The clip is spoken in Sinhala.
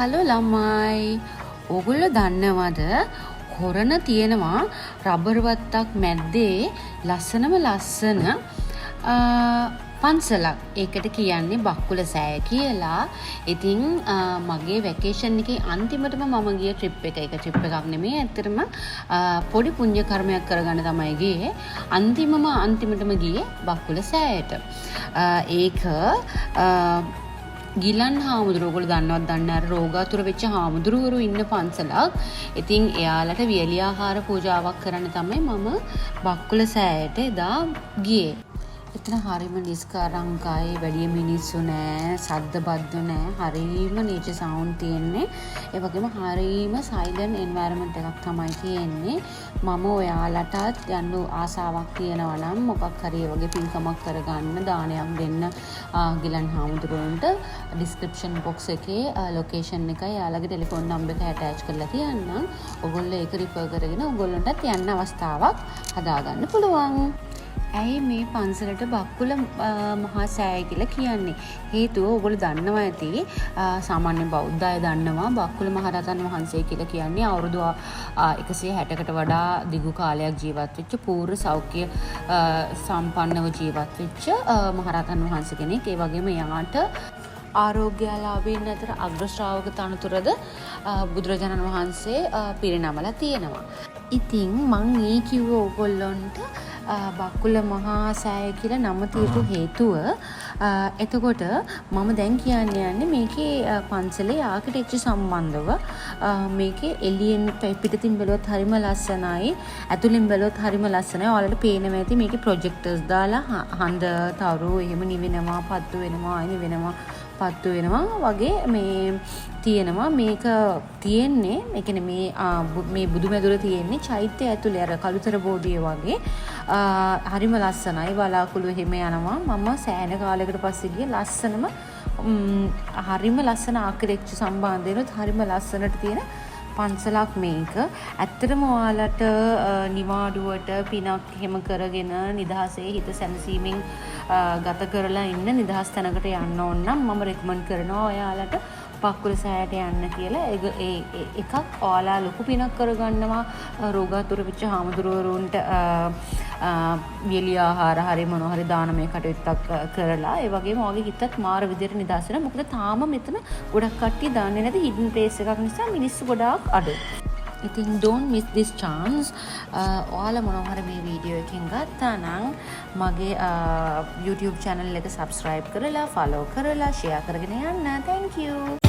හලෝ ළමයි. ඕගොල්ලෝ දන්නවද කොරණ තියෙනවා රබර් වත්තක් මැද්දේ ලස්සනම ලස්සන පන්සලක්. ඒකට කියන්නේ බක්කුල සෑය කියලා. ඉතින් මගේ වැකේෂන් එකේ අන්තිමටම මම ගිය ට්‍රිප් එක. ඒක ට්‍රිප් එකක් නෙමෙයි. ඇත්තටම පොඩි පුණ්‍ය කර්මයක් කරගන්න තමයි ගියේ. අන්තිමටම ගියේ බක්කුල සෑයට. ඒක ගිලන් හාමුදුරුවෝ ඔයගොල්ලෝ දන්නවද දන්නේ නැහැ රෝගාතුර වෙච්ච හාමුදුරුවරු ඉන්න පන්සලක්. ඉතින් එයාලට වියලි ආහාර පූජාවක් කරන්න තමයි මම බක්කුල සෑයට එදා ගියේ. එතන හරිම නිස්කාරංකයි, වැඩි මිනිස්සු නෑ, සද්ද බද්ද නෑ, හරිම නේචර් සවුන්ඩ් තියෙන්නේ. ඒ වගේම හරිම සයිලන්ට් එන්වයරන්මන්ට් එකක් තමයි තියෙන්නේ. මම ඔයාලටත් යන්න ආසාවක් තියෙනවා නම් මොකක් හරි වගේ පින්කමක් කරගන්න, දානයක් දෙන්න ගිලන් හාමුදුරුවන්ට ඩිස්ක්‍රිප්ෂන් බොක්ස් එකේ ලොකේෂන් එකයි යාළගේ ටෙලිෆෝන් නම්බර් එක ඇටච් කරලා තියන්නම්. ඔයගොල්ලෝ ඒක රිෆර් කරගෙන ඔයගොල්ලන්ටත් යන්න අවස්ථාවක් හදාගන්න පුළුවන්. ඇයි මේ පන්සලට බක්කුල මහා සෑය කියලා කියන්නේ? හේතුව ඔයගොල්ලෝ දන්නවා ඇති, සාමාන්‍ය බෞද්ධ අය දන්නවා බක්කුල මහරහතන් වහන්සේ කියලා කියන්නේ අවුරුදු 160කට වඩා දිගු කාලයක් ජීවත් වෙච්ච පූර්ව සෞඛ්‍ය සම්පන්නව ජීවත් වෙච්ච මහරහතන් වහන්සේ කෙනෙක්. ඒ වගේම යාට ආරෝග්‍යලාභීන් අතර අග්‍ර ශ්‍රාවක තනතුරද බුදුරජාණන් වහන්සේ පිරිනමලා තියෙනවා. ඉතින් මං ඒ කිව්ව ඕගොල්ලන්ට බක්කුල මහා සෑය කියලා නම තියපු හේතුව එතකොට මම දැන් යන්නේ මේකේ පන්සලේ ආකිටෙක්චර් සම්බන්ධව. මේකේ එළියෙන් පිටින් බැලුවොත් හරිම ලස්සනයි, ඇතුළෙන් බැලුවොත් හරිම ලස්සනයි. ඔයාලට පේනවා ඇති මේකේ ප්‍රොජෙක්ටර්ස් දාලා හඳ තරු එහෙම නිවෙනවා, පත්තු වෙනවා, නිවෙනවා, පත්තු වෙනවා වගේ මේ තියෙනවා. මේක තියෙන්නේ ඒ කියන්නේ මේ බුදුමැදුර තියෙන්නේ චෛත්‍ය ඇතුලේ අර කළුතර බෝධිය වගේ. හරිම ලස්සනයි. බලාකුළු එහෙම යනවා. මම සෑහෙන කාලයකට පස්සේ ගියේ. ලස්සනම හරිම ලස්සන ආකිටෙක්චර් සම්බන්ධයෙන්ත් හරිම ලස්සනට තියෙන පන්සලක් මේක. ඇත්තටම ඔයාලට නිවාඩුවට පිනක් එහෙම කරගෙන නිදහසේ හිත සැනසීමෙන් ගත කරලා ඉන්න නිදහස් තැනකට යන්න ඕන නම් මම රෙකමන්ඩ් කරනවා ඔයාලට බක්කුල සෑයට යන්න කියලා. එකක් ඔයාලා ලොකු පිනක් කරගන්නවා රෝගාතුර වෙච්ච හාමුදුරුවරුන්ට වියලි ආහාර හරි මොනවා හරි දානමය කටයුත්තක් කරලා. ඒ වගේම ඔයාගේ හිතත් මාර විදියට නිදහස් වෙනවා. මොකද තාම මෙතන ගොඩක් කට්ටිය දන්නේ නැති හිඩන් ප්ලේස් එකක් නිසා මිනිස්සු ගොඩාක් අඩුයි. ඉතින් don't miss this chance. ඔයාලා මොනවා හරි මේ වීඩියෝ එකෙන් ගත්තා නම් මගේ YouTube channel එක subscribe කරලා, follow කරලා, share කරගෙන යන්න. Thank you.